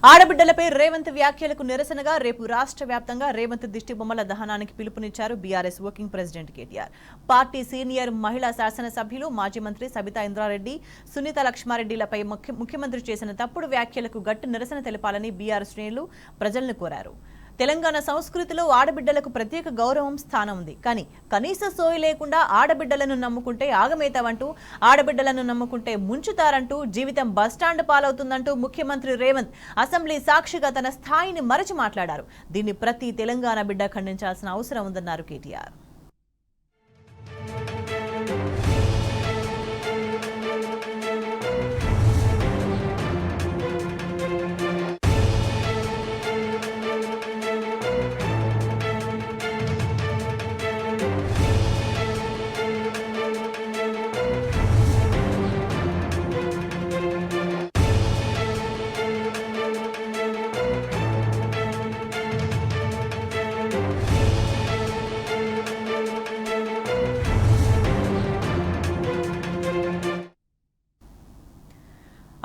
ఆడబిడ్డలపై రేవంత్ వ్యాఖ్యలకు నిరసనగా రేపు రాష్ట్ర వ్యాప్తంగా రేవంత్ దిష్టిబొమ్మల దహనానికి పిలుపునిచ్చారు BRS working president KTR. Party senior మహిళా శాసనసభ్యులు మాజీ మంత్రి సబితా ఇంద్రారెడ్డి, సునీత లక్ష్మారెడ్డిలపై ముఖ్యమంత్రి చేసిన తప్పుడు వ్యాఖ్యలకు గట్టి నిరసన తెలపాలని బీఆర్ఎస్ శ్రేణులు ప్రజలను కోరారు. తెలంగాణ సంస్కృతిలో ఆడబిడ్డలకు ప్రత్యేక గౌరవం స్థానం ఉంది. కానీ కనీస సోయి లేకుండా ఆడబిడ్డలను నమ్ముకుంటే ఆగమేతావంటూ, ఆడబిడ్డలను నమ్ముకుంటే ముంచుతారంటూ, జీవితం బస్టాండ్ పాలవుతుందంటూ ముఖ్యమంత్రి రేవంత్ అసెంబ్లీ సాక్షిగా తన స్థాయిని మరచి మాట్లాడారు. దీన్ని ప్రతి తెలంగాణ బిడ్డ ఖండించాల్సిన అవసరం ఉందన్నారు కేటీఆర్.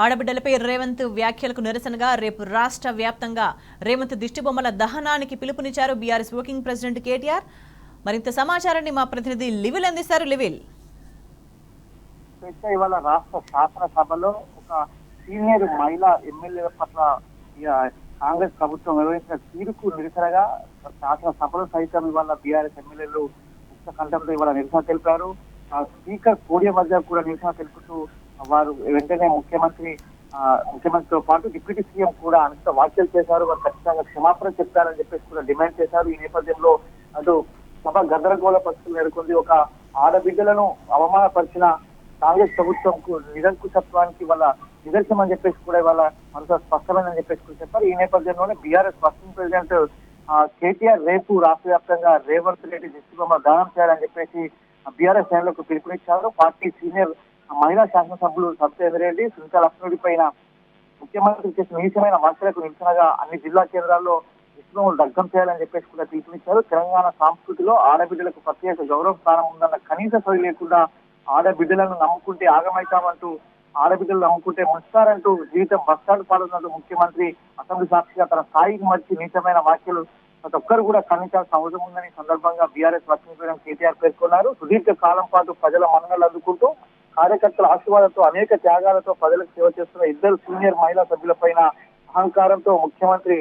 ఆడబిడ్డలపై రేవంత్ వ్యాఖ్యలకు నిరసనగా రేపు రాష్ట్ర వ్యాప్తంగా రేవంత్ దిష్టిబొమ్మల దహనానికి పిలుపునిచ్చారు బీఆర్ఎస్ వర్కింగ్ ప్రెసిడెంట్ కేటీఆర్. మరింత సమాచారాన్ని మా ప్రతినిధి లివిల్ అందిస్తారు. లివిల్, ఇవాళ రాష్ట్ర శాసనసభలో ఒక సీనియర్ మహిళా ఎమ్మెల్యేల పట్ల కాంగ్రెస్ ప్రభుత్వం నిర్వహించిన తీరుకు నిరసనగా శాసనసభలో సైతం ఇవాళ బీఆర్ఎస్ ఎమ్మెల్యేలు ముక్త కంఠంతో ఇవాళ నిరసన తెలిపారు. స్పీకర్ పోడియం వద్ద కూడా నిరసన తెలుపుతూ వారు వెంటనే ముఖ్యమంత్రితో పాటు డిప్యూటీ సీఎం కూడా అనుచిత వ్యాఖ్యలు చేశారు. వారు ఖచ్చితంగా క్షమాపణ చెప్పారని చెప్పేసి కూడా డిమాండ్ చేశారు. ఈ నేపథ్యంలో అటు సభ గందరగోళ పరిస్థితులు నెలకొంది. ఒక ఆడబిడ్డలను అవమానపరిచిన కాంగ్రెస్ ప్రభుత్వంకు నిరంకుశత్వానికి వాళ్ళ నిదర్శనం అని చెప్పేసి కూడా ఇవాళ మనసు స్పష్టమైందని చెప్పేసి కూడా చెప్పారు. ఈ నేపథ్యంలోనే బీఆర్ఎస్ వర్కింగ్ ప్రెసిడెంట్ కేటీఆర్ రేపు రాష్ట్ర వ్యాప్తంగా రేవంత్ రెడ్డి దిష్టిబొమ్మ దానం చేయాలని చెప్పేసి బీఆర్ఎస్ శ్రేణులకు పిలుపునిచ్చారు. పార్టీ సీనియర్ మహిళా శాసనసభ్యులు సబితా ఇంద్రారెడ్డి, సునీత లక్ష్మారెడ్డి పైన ముఖ్యమంత్రి చేసిన నీచమైన వ్యాఖ్యలకు నిరసనగా అన్ని జిల్లా కేంద్రాల్లో దిష్టిబొమ్మలు దగ్ధం చేయాలని చెప్పేసి కూడా పిలుపునిచ్చారు. తెలంగాణ సంస్కృతిలో ఆడబిడ్డలకు ప్రత్యేక గౌరవ స్థానం ఉందన్న కనీస సోయి లేకుండా ఆడబిడ్డలను నమ్ముకుంటే ఆగమైతామంటూ, ఆడబిడ్డలు నమ్ముకుంటే ముంచుతారంటూ, జీవితం బస్టాండ్ పాల్గొన్నట్టు ముఖ్యమంత్రి అసెంబ్లీ సాక్షిగా తన స్థాయికి మర్చి నీచమైన వ్యాఖ్యలు ప్రతి ఒక్కరు కూడా ఖండించాల్సిన అవసరం ఉందని సందర్భంగా బీఆర్ఎస్ వర్కింగ్ ప్రెసిడెంట్ కేటీఆర్ పేర్కొన్నారు. సుదీర్ఘ కాలం పాటు ప్రజల మన్ననలు అందుకుంటూ కార్యకర్తల ఆశీర్వాదంతో అనేక త్యాగాలతో ప్రజలకు సేవ చేస్తున్న ఇద్దరు సీనియర్ మహిళా సభ్యులపైన అహంకారంతో ముఖ్యమంత్రి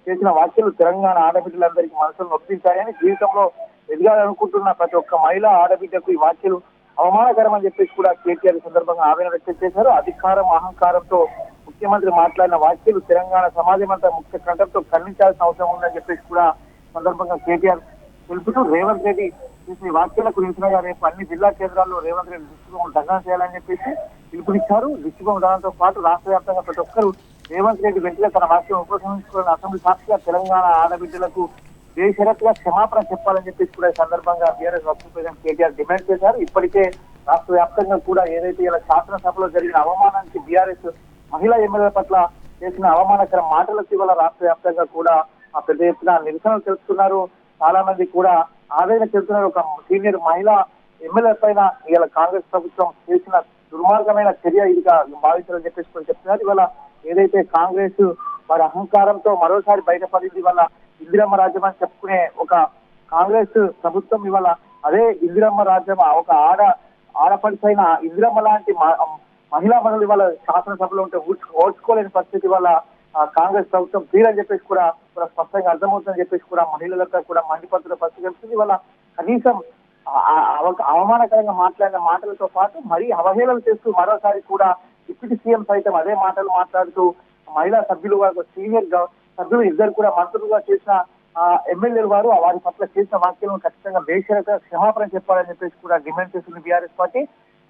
చేసిన వ్యాఖ్యలు తెలంగాణ ఆడబిడ్డలందరికీ మనసును నొప్పించాయని, జీవితంలో ఎదగాలనుకుంటున్న ప్రతి ఒక్క మహిళా ఆడబిడ్డకు ఈ వ్యాఖ్యలు అవమానకరం అని చెప్పేసి కూడా కేటీఆర్ సందర్భంగా ఆవేదన వ్యక్తం చేశారు. అధికారం అహంకారంతో ముఖ్యమంత్రి మాట్లాడిన వ్యాఖ్యలు తెలంగాణ సమాజం అంతా ముఖ్య కంఠంతో ఖండించాల్సిన అవసరం ఉందని చెప్పేసి కూడా సందర్భంగా కేటీఆర్ తెలుపుతూ రేవంత్ రెడ్డి చేసిన వ్యాఖ్యలకు నిరసనగా రేపు అన్ని జిల్లా కేంద్రాల్లో రేవంత్ రెడ్డి దిష్టిబొమ్మలు దగ్ధం చేయాలని చెప్పేసి పిలుపునిచ్చారు. దిష్టిబొమ్మ దానంతో పాటు రాష్ట్ర వ్యాప్తంగా ప్రతి ఒక్కరూ రేవంత్ రెడ్డి వెంటనే తన వ్యాఖ్యలు ఉపసంహరించుకోవాలని అసెంబ్లీ సాక్షిగా తెలంగాణ ఆడబిడ్డలకు బేషరతుగా క్షమాపణ చెప్పాలని చెప్పేసి కూడా ఈ సందర్భంగా BRS working president KTR demand చేశారు. ఇప్పటికే రాష్ట్ర వ్యాప్తంగా కూడా ఏదైతే ఇలా శాసనసభలో జరిగిన అవమానానికి బీఆర్ఎస్ మహిళా ఎమ్మెల్యేల పట్ల చేసిన అవమానకర మాటలకు ఇవాళ రాష్ట్ర వ్యాప్తంగా కూడా పెద్ద ఎత్తున నిరసనలు తెలుపుతున్నారు. చాలా మంది కూడా ఆవేదన చెందుతున్నారు. ఒక సీనియర్ మహిళా ఎమ్మెల్యే పైన ఇవాళ కాంగ్రెస్ ప్రభుత్వం చేసిన దుర్మార్గమైన చర్య ఇదిగా భావించాలని చెప్పేసి కూడా చెప్తున్నారు. ఇవాళ ఏదైతే కాంగ్రెస్ వారి అహంకారంతో మరోసారి బయటపడింది, ఇవాళ ఇందిరమ్మ రాజ్యం అని చెప్పుకునే ఒక కాంగ్రెస్ ప్రభుత్వం ఇవాళ అదే ఇందిరమ్మ రాజ్యం ఒక ఆడపడిసైన ఇందిరమ్మ లాంటి మహిళా మనులు ఇవాళ శాసనసభలో ఉంటే ఓడ్చుకోలేని పరిస్థితి వల్ల కాంగ్రెస్ ప్రభుత్వం తీరని చెప్పేసి కూడా స్పష్టంగా అర్థమవుతుందని చెప్పేసి కూడా మహిళలకు కూడా మండిపడుతున్న పరిస్థితి కనిపిస్తుంది. ఇవాళ కనీసం అవమానకరంగా మాట్లాడిన మాటలతో పాటు మరీ అవహేళన చేస్తూ మరోసారి కూడా డిప్యూటీ సీఎం సైతం అదే మాటలు మాట్లాడుతూ మహిళా సభ్యులు సీనియర్ సభ్యులు ఇద్దరు కూడా మంత్రులుగా చేసిన ఎమ్మెల్యేలు వారి పట్ల చేసిన వ్యాఖ్యలను ఖచ్చితంగా బేషరతుగా క్షమాపణ చెప్పాలని చెప్పేసి కూడా డిమాండ్ చేస్తుంది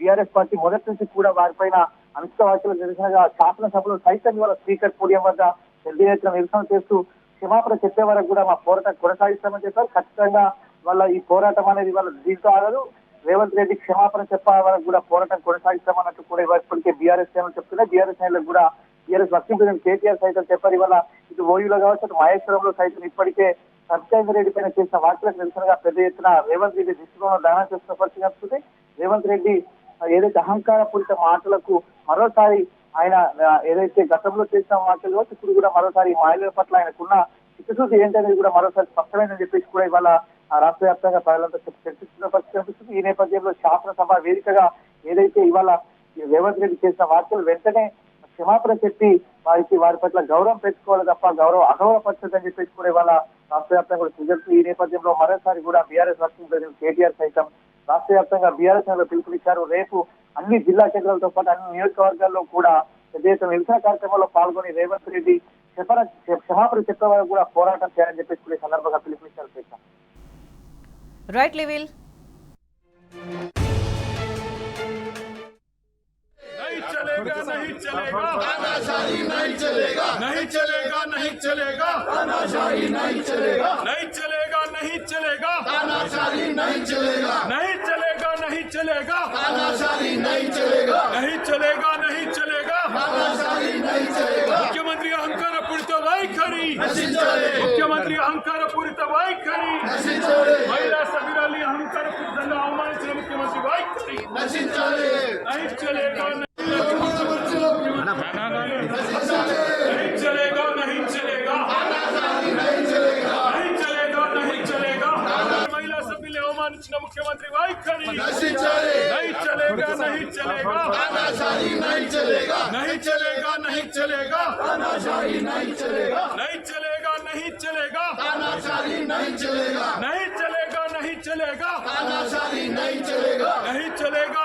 బీఆర్ఎస్ పార్టీ మొదటి నుంచి కూడా వారిపైన అనుచిత వ్యాఖ్యలు నిరసనగా శాసనసభలో సైతం ఇవాళ స్పీకర్ పోడియం వద్ద పెద్ద ఎత్తున నిరసన చేస్తూ క్షమాపణ చెప్పే వరకు కూడా మా పోరాటం కొనసాగిస్తామని చెప్పారు. ఖచ్చితంగా వాళ్ళ ఈ పోరాటం అనేది వాళ్ళ దీంతో ఆగదు. రేవంత్ రెడ్డి క్షమాపణ చెప్పే వరకు కూడా పోరాటం కొనసాగిస్తామన్నట్టు కూడా ఇప్పటికే బీఆర్ఎస్ శ్రేణులు చెప్తున్నాయి. బీఆర్ఎస్ శ్రేణులకు కూడా బీఆర్ఎస్ వర్కింగ్ ప్రెసిడెంట్ కేటీఆర్ సైతం చెప్పారు. ఇవాళ ఇటు ఓయూలో కావచ్చు, అటు మహేశ్వరంలో సైతం ఇప్పటికే సబితా ఇంద్రారెడ్డి పైన చేసిన వ్యాఖ్యలకు నిరసనగా పెద్ద ఎత్తున రేవంత్ రెడ్డి దిష్టిబొమ్మలు దానం చేస్తున్న పరిస్థితి కనిపిస్తుంది. రేవంత్ రెడ్డి ఏదైతే అహంకారపూరిత మాటలకు మరోసారి ఆయన ఏదైతే గతంలో చేసిన వ్యాఖ్యలు కావచ్చు, ఇప్పుడు కూడా మరోసారి ఈ మహిళల పట్ల ఆయనకున్న చిత్తశుద్ధి ఏంటనేది కూడా మరోసారి స్పష్టమైందని చెప్పేసి కూడా ఇవాళ రాష్ట్ర వ్యాప్తంగా ప్రజలంతా చర్చిస్తున్న పరిస్థితి కనిపిస్తుంది. ఈ నేపథ్యంలో శాసనసభ వేదికగా ఏదైతే ఇవాళ రేవంత్ రెడ్డి చేసిన వ్యాఖ్యలు వెంటనే క్షమాపణ చెప్పి వారి పట్ల గౌరవం పెంచుకోవాలి తప్ప అగౌరవపరచదని చెప్పేసి కూడా ఇవాళ రాష్ట్ర వ్యాప్తంగా కూడా సూచిస్తూ ఈ నేపథ్యంలో మరోసారి కూడా బీఆర్ఎస్ వర్కింగ్ ప్రెసిడెంట్ కేటీఆర్ సైతం రాష్ట్ర వ్యాప్తంగా బీఆర్ఎస్ పిలుపునిచ్చారు. రేపు అన్ని జిల్లా కేంద్రాలతో పాటు అన్ని నియోజకవర్గాల్లో కూడా పెద్ద ఎత్తున నిరసన కార్యక్రమంలో పాల్గొని రేవంత్ రెడ్డి క్షమాపణ చెప్పే వరకు కూడా పోరాటం చేయాలని చెప్పేసి కూడా ఈ సందర్భంగా పిలుపునిచ్చారు. రైట్ లివిల్ नहीं चलेगा नहीं चलेगा तानाशाही नहीं चलेगा नहीं चलेगा नहीं चलेगा तानाशाही नहीं चलेगा नहीं चलेगा नहीं चलेगा तानाशाही नहीं चलेगा नहीं चलेगा नहीं चलेगा तानाशाही नहीं चलेगा नहीं चलेगा नहीं चलेगा तानाशाही नहीं चलेगा मुख्यमंत्री अहंकार पूरित వైఖరి నశించాలి ముఖ్యమంత్రి అహంకార పూరిత వైఖరి నశించాలి మహిళా సభ్యురాలి అహంకార పూరితంగా అవమానించిన ముఖ్యమంత్రి వైఖరి నశించాలి नहीं चलेगा नहीं चलेगा नहीं चलेगा नहीं चलेगा नहीं चलेगा नहीं चलेगा महिला सभ्युలు అవమానించిన ముఖ్యమంత్రి వైఖరి నశించాలి नहीं चलेगा नहीं चलेगा तानाशाही नहीं चलेगा नहीं चलेगा नहीं चलेगा तानाशाही नहीं चलेगा नहीं चलेगा नहीं चलेगा तानाशाही नहीं चलेगा नहीं चलेगा नहीं चलेगा तानाशाही नहीं चलेगा नहीं चलेगा